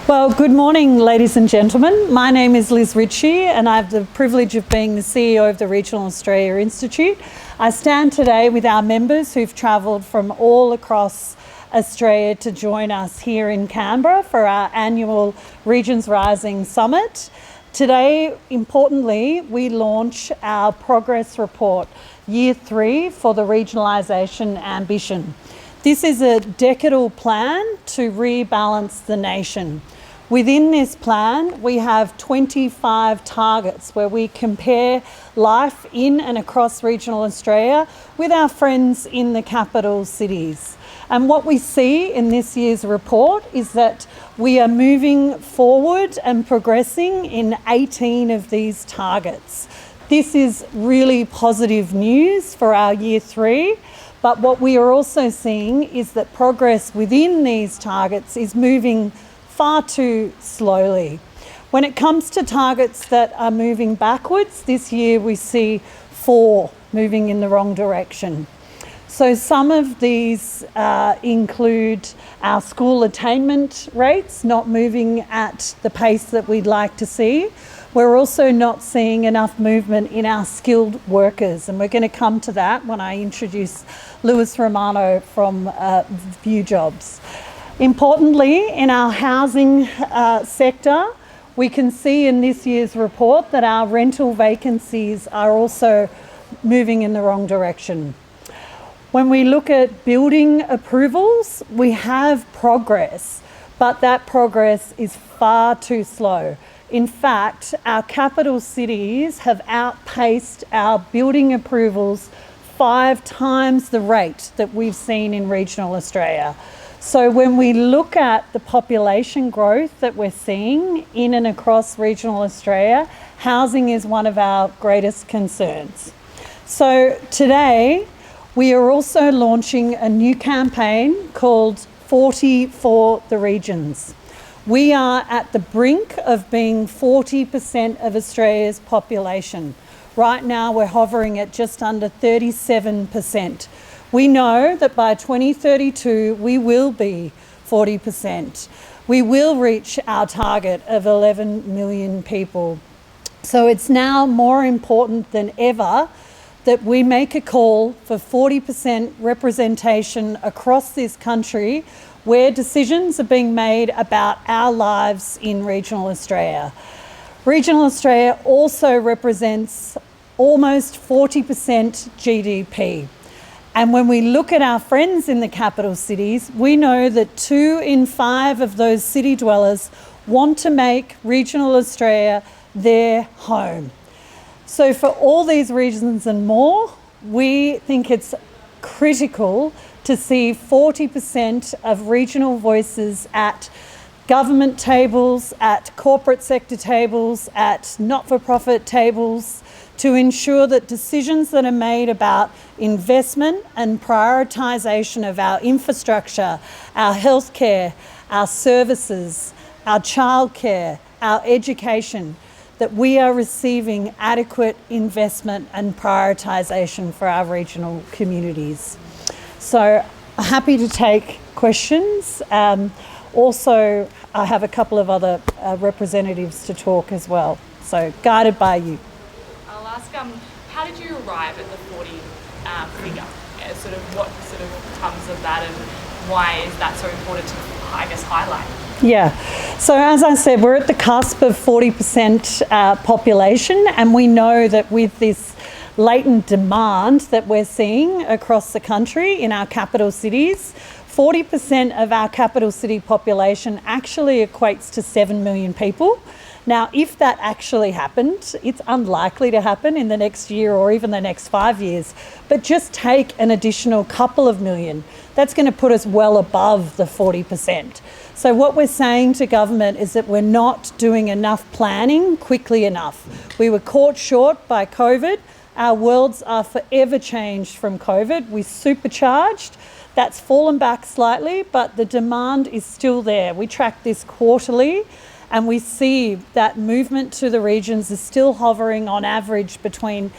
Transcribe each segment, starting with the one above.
Well, good morning, ladies and gentlemen. My name is Liz Ritchie and I have the privilege of being the CEO of the Regional Australia Institute. I stand today with our members who've travelled from all across Australia to join us here in Canberra for our annual Regions Rising Summit. Today, importantly, we launch our progress report, Year 3 for the regionalisation ambition. This is a decadal plan to rebalance the nation. Within this plan, we have 25 targets where we compare life in and across regional Australia with our friends in the capital cities. And what we see in this year's report is that we are moving forward and progressing in 18 of these targets. This is really positive news for our Year 3. But what we are also seeing is that progress within these targets is moving far too slowly. When it comes to targets that are moving backwards, this year we see 4 moving in the wrong direction. So some of these include our school attainment rates not moving at the pace that we'd like to see. We're also not seeing enough movement in our skilled workers, and we're going to come to that when I introduce Lewis Romano from View Jobs. Importantly, in our housing sector, we can see in this year's report that our rental vacancies are also moving in the wrong direction. When we look at building approvals, we have progress, but that progress is far too slow. In fact, our capital cities have outpaced our building approvals 5 times the rate that we've seen in regional Australia. So when we look at the population growth that we're seeing in and across regional Australia, housing is one of our greatest concerns. So today, we are also launching a new campaign called 40 for the Regions. We are at the brink of being 40% of Australia's population. Right now, we're hovering at just under 37%. We know that by 2032, we will be 40%. We will reach our target of 11 million people. So it's now more important than ever that we make a call for 40% representation across this country where decisions are being made about our lives in regional Australia. Regional Australia also represents almost 40% GDP. And when we look at our friends in the capital cities, we know that 2 in 5 of those city dwellers want to make regional Australia their home. So for all these reasons and more, we think it's critical to see 40% of regional voices at government tables, at corporate sector tables, at not-for-profit tables, to ensure that decisions that are made about investment and prioritisation of our infrastructure, our healthcare, our services, our childcare, our education, that we are receiving adequate investment and prioritisation for our regional communities. So happy to take questions. Also, I have a couple of other representatives to talk as well. So guided by you. I'll ask, how did you arrive at the 40 figure? What comes of that, and why is that so important to, highlight? Yeah, so as I said, we're at the cusp of 40% population, and we know that with this latent demand that we're seeing across the country in our capital cities, 40% of our capital city population actually equates to 7 million people. Now, if that actually happened, it's unlikely to happen in the next year or even the next 5 years, but just take an additional couple of million. That's going to put us well above the 40%. So what we're saying to government is that we're not doing enough planning quickly enough. We were caught short by COVID. Our worlds are forever changed from COVID. We supercharged. That's fallen back slightly, but the demand is still there. We track this quarterly, and we see that movement to the regions is still hovering on average between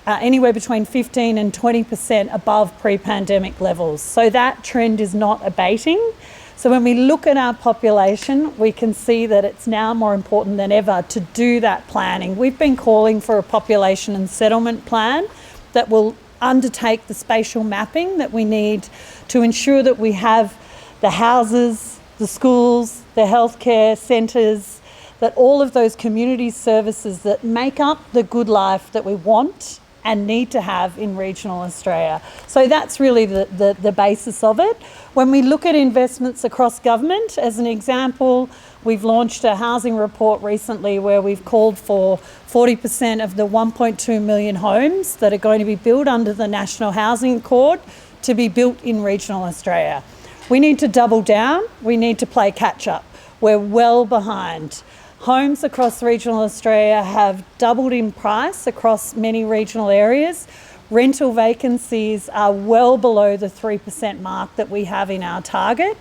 anywhere between 15 and 20% above pre-pandemic levels. So that trend is not abating. So when we look at our population, we can see that it's now more important than ever to do that planning. We've been calling for a population and settlement plan that will undertake the spatial mapping that we need to ensure that we have the houses, the schools, the healthcare centres, that all of those community services that make up the good life that we want and need to have in regional Australia. So that's really the basis of it. When we look at investments across government, as an example, we've launched a housing report recently where we've called for 40% of the 1.2 million homes that are going to be built under the National Housing Accord to be built in regional Australia. We need to double down, we need to play catch up. We're well behind. Homes across regional Australia have doubled in price across many regional areas. Rental vacancies are well below the 3% mark that we have in our target.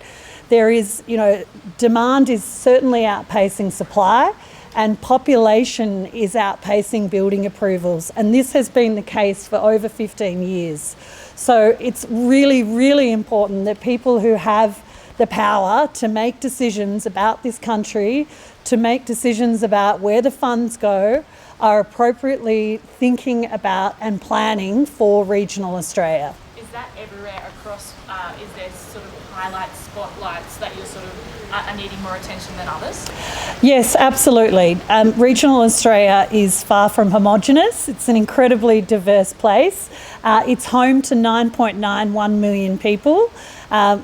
There is, demand is certainly outpacing supply and population is outpacing building approvals. And this has been the case for over 15 years. So it's really, really important that people who have the power to make decisions about this country, to make decisions about where the funds go, are appropriately thinking about and planning for regional Australia. Is that everywhere across, is there sort of highlights, spotlights that you're sort of are needing more attention than others? Yes, absolutely. Regional Australia is far from homogenous. It's an incredibly diverse place. It's home to 9.91 million people.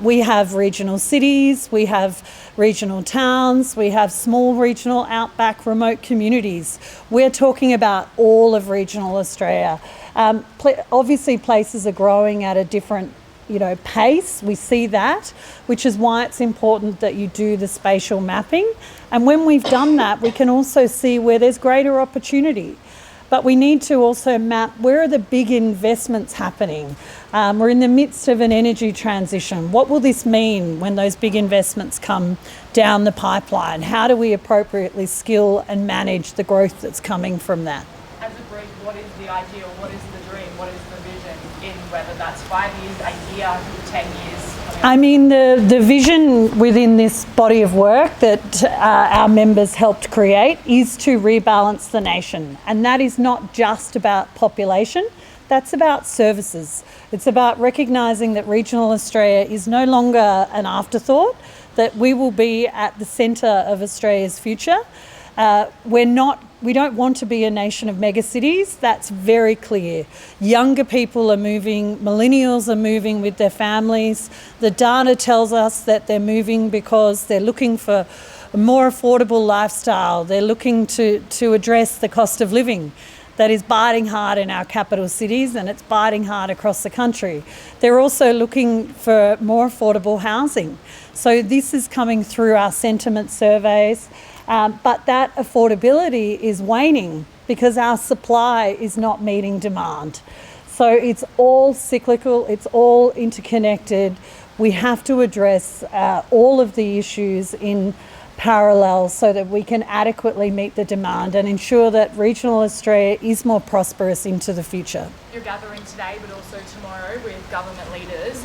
We have regional cities, we have regional towns, we have small regional outback remote communities. We're talking about all of regional Australia. Obviously places are growing at a different pace. We see that, which is why it's important that you do the spatial mapping. And when we've done that, we can also see where there's greater opportunity. But we need to also map where are the big investments happening. We're in the midst of an energy transition. What will this mean when those big investments come down the pipeline? How do we appropriately skill and manage the growth that's coming from that? As a brief, what is the ideal? What is the dream? What is the vision in whether that's 5 years, a year, 10 years? I mean, the vision within this body of work that our members helped create is to rebalance the nation. And that is not just about population, that's about services. It's about recognising that regional Australia is no longer an afterthought, that we will be at the centre of Australia's future. We don't want to be a nation of megacities. That's very clear. Younger people are moving, millennials are moving with their families. The data tells us that they're moving because they're looking for a more affordable lifestyle. They're looking to address the cost of living that is biting hard in our capital cities and it's biting hard across the country. They're also looking for more affordable housing. So this is coming through our sentiment surveys. But that affordability is waning because our supply is not meeting demand. So it's all cyclical, it's all interconnected. We have to address all of the issues in parallel so that we can adequately meet the demand and ensure that regional Australia is more prosperous into the future. You're gathering today but also tomorrow with government leaders.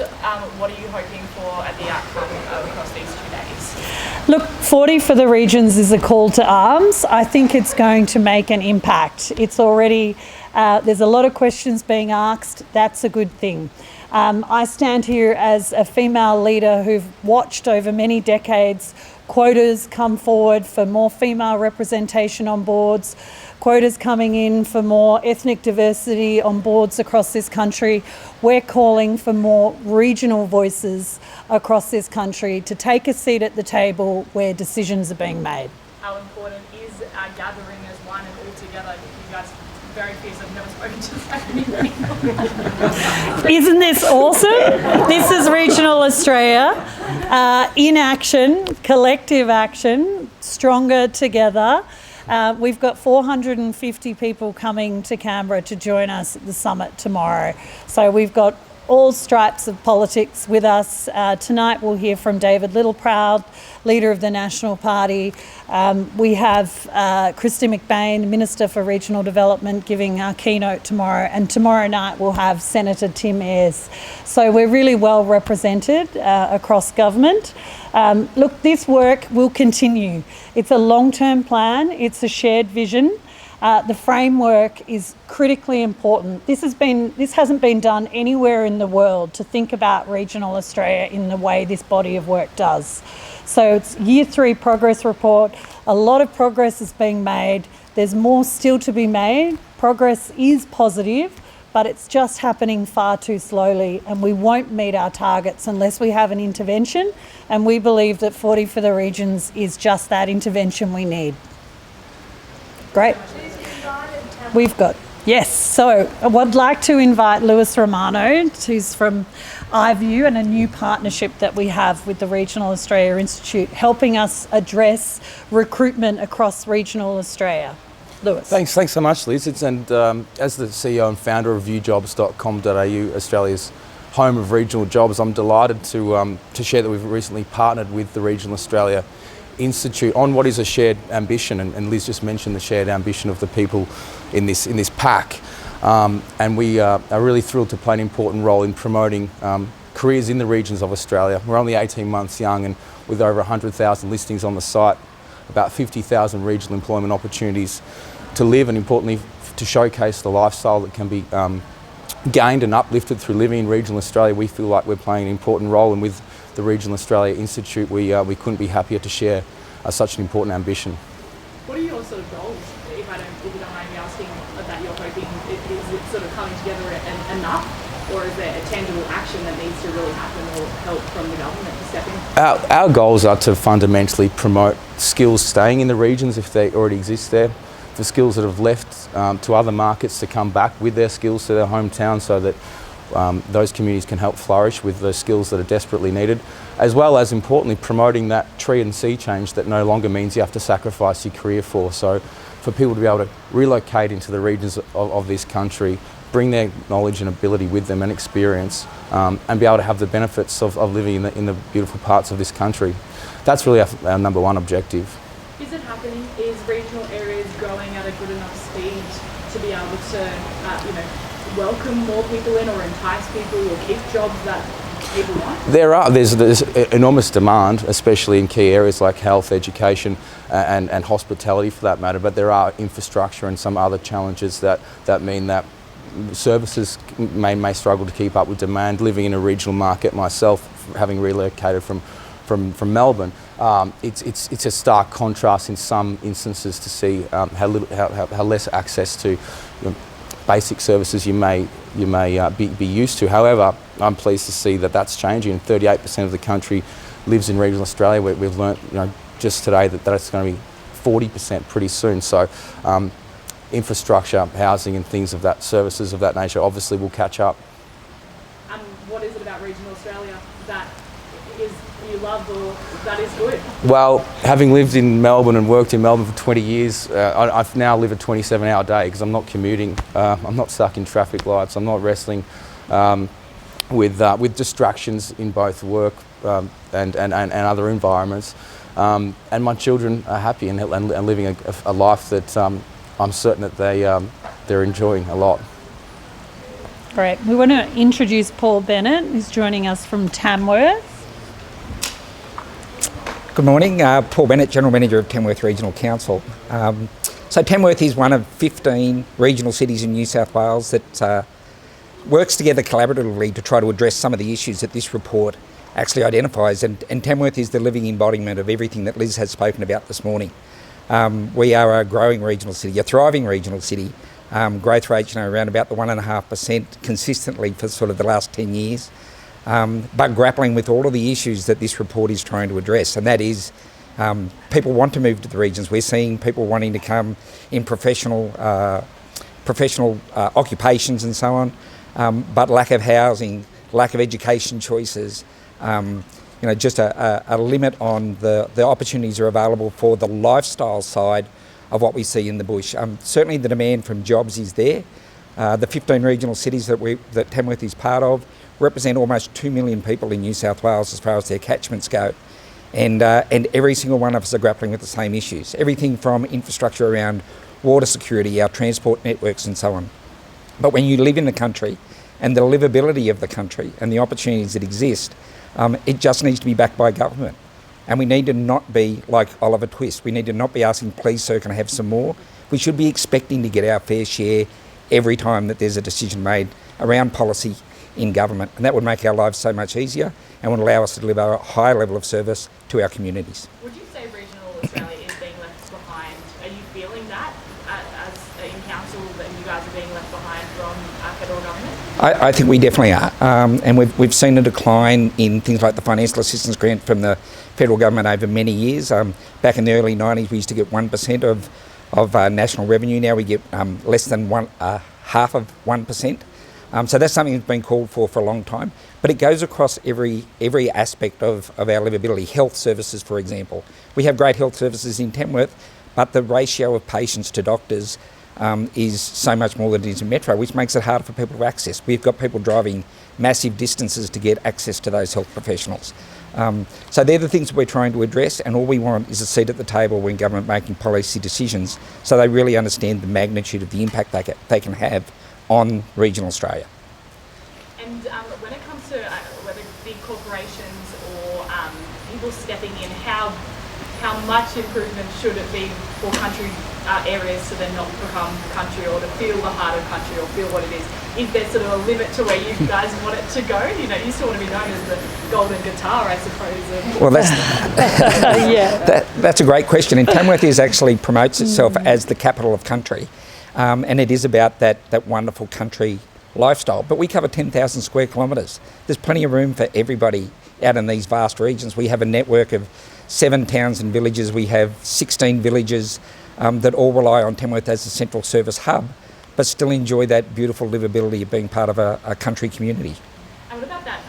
What are you hoping for at the outcome across these 2 days? Look, 40 for the regions is a call to arms. I think it's going to make an impact. It's already, there's a lot of questions being asked. That's a good thing. I stand here as a female leader who've watched over many decades quotas come forward for more female representation on boards, quotas coming in for more ethnic diversity on boards across this country. We're calling for more regional voices across this country to take a seat at the table where decisions are being made. How important is our gathering as one and all together? You guys are very fierce. I've never spoken to so many people. Isn't this awesome? This is regional Australia in action, collective action, stronger together. We've got 450 people coming to Canberra to join us at the summit tomorrow. So we've got all stripes of politics with us. Tonight we'll hear from David Littleproud, leader of the National Party. We have Christy McBain, Minister for Regional Development, giving our keynote tomorrow. And tomorrow night we'll have Senator Tim Ayres. So we're really well represented across government. Look, this work will continue. It's a long-term plan. It's a shared vision. The framework is critically important. This hasn't been done anywhere in the world, to think about regional Australia in the way this body of work does. So it's Year 3 progress report. A lot of progress is being made. There's more still to be made. Progress is positive, but it's just happening far too slowly, and we won't meet our targets unless we have an intervention, and we believe that 40 for the regions is just that intervention we need. Great. We've got, yes. So I would like to invite Lewis Romano, who's from iView, and a new partnership that we have with the Regional Australia Institute, helping us address recruitment across regional Australia. Lewis. Thanks so much, Liz. As the CEO and founder of viewjobs.com.au, Australia's home of regional jobs, I'm delighted to share that we've recently partnered with the Regional Australia Institute on what is a shared ambition, and Liz just mentioned the shared ambition of the people in this pack, and we are really thrilled to play an important role in promoting careers in the regions of Australia. We're only 18 months young, and with over 100,000 listings on the site, about 50,000 regional employment opportunities to live, and importantly to showcase the lifestyle that can be gained and uplifted through living in regional Australia, we feel like we're playing an important role, and with the Regional Australia Institute, we couldn't be happier to share such an important ambition. What are your sort of goals, if you don't mind me asking, that you're hoping? Is it sort of coming together enough, or is there a tangible action that needs to really happen, or help from the government to step in? Our goals are to fundamentally promote skills staying in the regions if they already exist there, for skills that have left to other markets to come back with their skills to their hometown, so that those communities can help flourish with the skills that are desperately needed, as well as importantly promoting that tree and sea change that no longer means you have to sacrifice your career for. So for people to be able to relocate into the regions of this country, bring their knowledge and ability with them and experience, and be able to have the benefits of living in the beautiful parts of this country. That's really our number one objective. Is it happening? Is regional areas growing at a good enough speed to be able to, welcome more people in, or entice people, or keep jobs that people want? There's enormous demand, especially in key areas like health, education, and hospitality for that matter, but there are infrastructure and some other challenges that mean that services may struggle to keep up with demand. Living in a regional market myself, having relocated from Melbourne, it's a stark contrast in some instances to see how less access to basic services you may be used to. However, I'm pleased to see that that's changing. 38% of the country lives in regional Australia. We've learnt just today that that's going to be 40% pretty soon. So infrastructure, housing and things of that, services of that nature obviously will catch up. And what is it about regional Australia that you love, or that is good? Well, having lived in Melbourne and worked in Melbourne for 20 years, I now live a 27-hour day because I'm not commuting, I'm not stuck in traffic lights, I'm not wrestling with distractions in both work and other environments. And my children are happy and living a life that I'm certain that they're enjoying a lot. Great. We want to introduce Paul Bennett, who's joining us from Tamworth. Good morning, Paul Bennett, General Manager of Tamworth Regional Council. So Tamworth is one of 15 regional cities in New South Wales that works together collaboratively to try to address some of the issues that this report actually identifies, and Tamworth is the living embodiment of everything that Liz has spoken about this morning. We are a growing regional city, a thriving regional city. Growth rates around about the 1.5% consistently for sort of the last 10 years. But grappling with all of the issues that this report is trying to address, and that is people want to move to the regions. We're seeing people wanting to come in professional occupations and so on, but lack of housing, lack of education choices, just a limit on the opportunities that are available for the lifestyle side of what we see in the bush. Certainly the demand from jobs is there. The 15 regional cities that Tamworth is part of, represent almost 2 million people in New South Wales as far as their catchments go. And every single one of us are grappling with the same issues. Everything from infrastructure around water security, our transport networks and so on. But when you live in the country and the livability of the country and the opportunities that exist, it just needs to be backed by government. And we need to not be like Oliver Twist. We need to not be asking, please sir, can I have some more? We should be expecting to get our fair share every time that there's a decision made around policy in government. And that would make our lives so much easier and would allow us to deliver a high level of service to our communities. Would you say regional Australia is being left behind? Are you feeling that as in council that you guys are being left behind from federal government? I think we definitely are. And we've seen a decline in things like the financial assistance grant from the federal government over many years. Back in the early 90s, we used to get 1% of national revenue. Now we get less than half of 1%. So that's something that's been called for a long time. But it goes across every aspect of our livability. Health services, for example. We have great health services in Tamworth, but the ratio of patients to doctors is so much more than it is in Metro, which makes it harder for people to access. We've got people driving massive distances to get access to those health professionals. So they're the things that we're trying to address, and all we want is a seat at the table when government making policy decisions so they really understand the magnitude of the impact they can have on regional Australia. And when it comes to whether big corporations or people stepping in, how much improvement should it be for country areas to then not become country or to feel the heart of country or feel what it is? Is there sort of a limit to where you guys want it to go? You know, you still want to be known as the golden guitar, I suppose. Well, Yeah. that's a great question. And Tamworth actually promotes itself as the capital of country. And it is about that wonderful country lifestyle. But we cover 10,000 square kilometres. There's plenty of room for everybody out in these vast regions. We have a network of 7 towns and villages. We have 16 villages that all rely on Tamworth as a central service hub, but still enjoy that beautiful livability of being part of a country community. And what about that,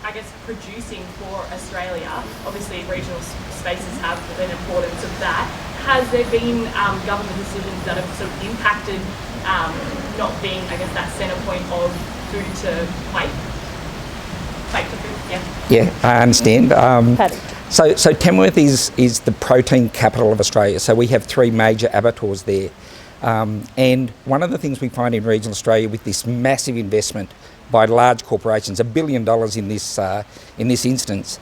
I guess, producing for Australia? Obviously, regional spaces have an importance of that. Has there been government decisions that have sort of impacted not being, I guess, that centre point of food to plate? Plate to food, yeah. Yeah, I understand. Paddy. So Tamworth is the protein capital of Australia. So we have 3 major abattoirs there. And one of the things we find in regional Australia with this massive investment by large corporations, $1 billion in this instance,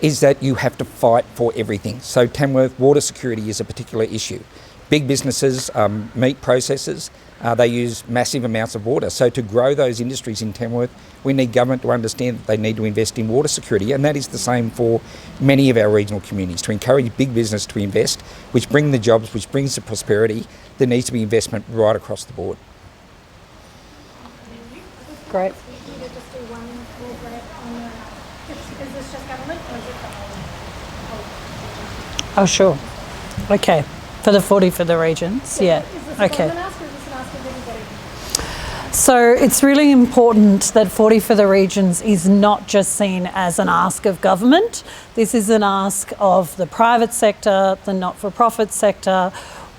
is that you have to fight for everything. So Tamworth, water security is a particular issue. Big businesses, meat processors, they use massive amounts of water. So to grow those industries in Tamworth, we need government to understand that they need to invest in water security, and that is the same for many of our regional communities, to encourage big business to invest, which bring the jobs, which brings the prosperity. There needs to be investment right across the board. Great. You could just do one more grant on is this just government or is it the whole? Oh, sure. Okay. For the 40 for the regions, yeah. Is this a Okay. government ask or is this an ask of everybody? So it's really important that 40 for the regions is not just seen as an ask of government. This is an ask of the private sector, the not-for-profit sector.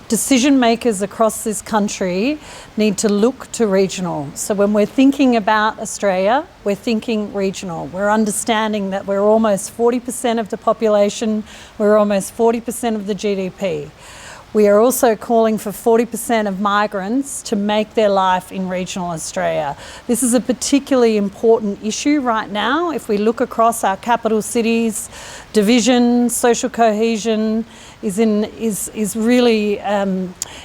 Decision makers across this country need to look to regional. So when we're thinking about Australia, we're thinking regional. We're understanding that we're almost 40% of the population, we're almost 40% of the GDP. We are also calling for 40% of migrants to make their life in regional Australia. This is a particularly important issue right now. If we look across our capital cities, division, social cohesion is really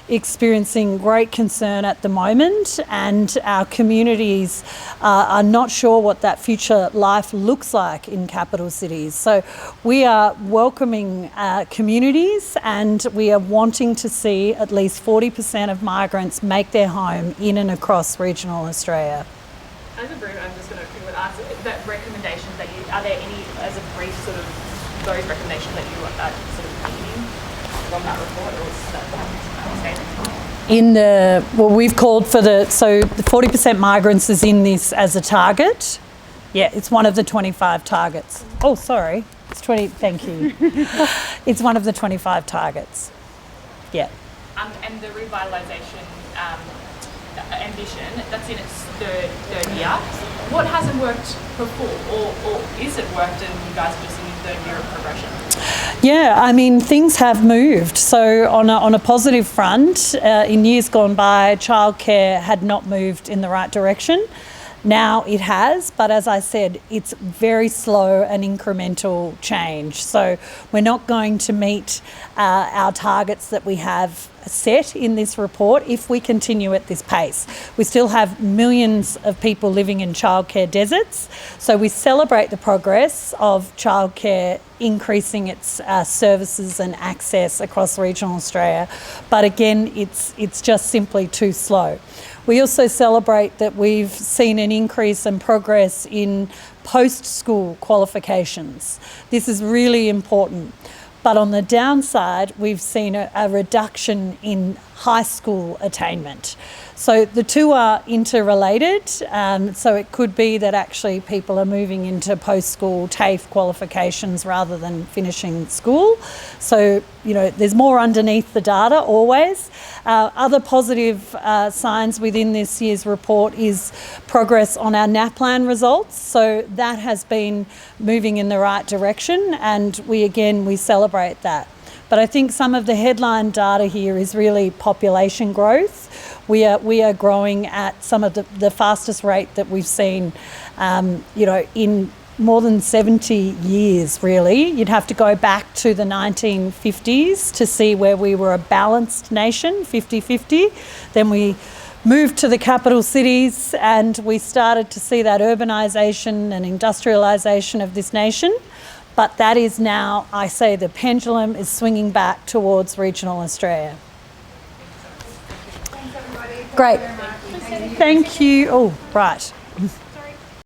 experiencing great concern at the moment, and our communities are not sure what that future life looks like in capital cities. So we are welcoming communities, and we are wanting to see at least 40% of migrants make their home in and across regional Australia. As a brief, I'm just going to quickly ask that recommendations that are there any, as a brief sort of, those recommendations that you are sort of thinking from that report, or is that statement? We've called for the 40% migrants is in this as a target. Yeah, it's one of the 25 targets. Oh, sorry, it's 20, thank you. It's one of the 25 targets. Yeah. And the revitalisation ambition that's in its third year. What hasn't worked before, or is it worked and you guys are just in your third year of progression? Yeah, I mean, things have moved. So on a positive front, in years gone by, childcare had not moved in the right direction. Now it has, but as I said, it's very slow and incremental change. So we're not going to meet our targets that we have set in this report if we continue at this pace. We still have millions of people living in childcare deserts. So we celebrate the progress of childcare increasing its services and access across regional Australia. But again, it's just simply too slow. We also celebrate that we've seen an increase in progress in post-school qualifications. This is really important. But on the downside, we've seen a reduction in high school attainment. So the two are interrelated. So it could be that actually people are moving into post-school TAFE qualifications rather than finishing school. So, you know, there's more underneath the data always. Other positive signs within this year's report is progress on our NAPLAN results. So that has been moving in the right direction, and we celebrate that. But I think some of the headline data here is really population growth. We are growing at some of the fastest rate that we've seen, in more than 70 years, really. You'd have to go back to the 1950s to see where we were a balanced nation, 50-50. Then we moved to the capital cities and we started to see that urbanisation and industrialisation of this nation. But that is now, I say, the pendulum is swinging back towards regional Australia. Thanks, everybody. Great. Thank you very much. Thank you. Oh, right.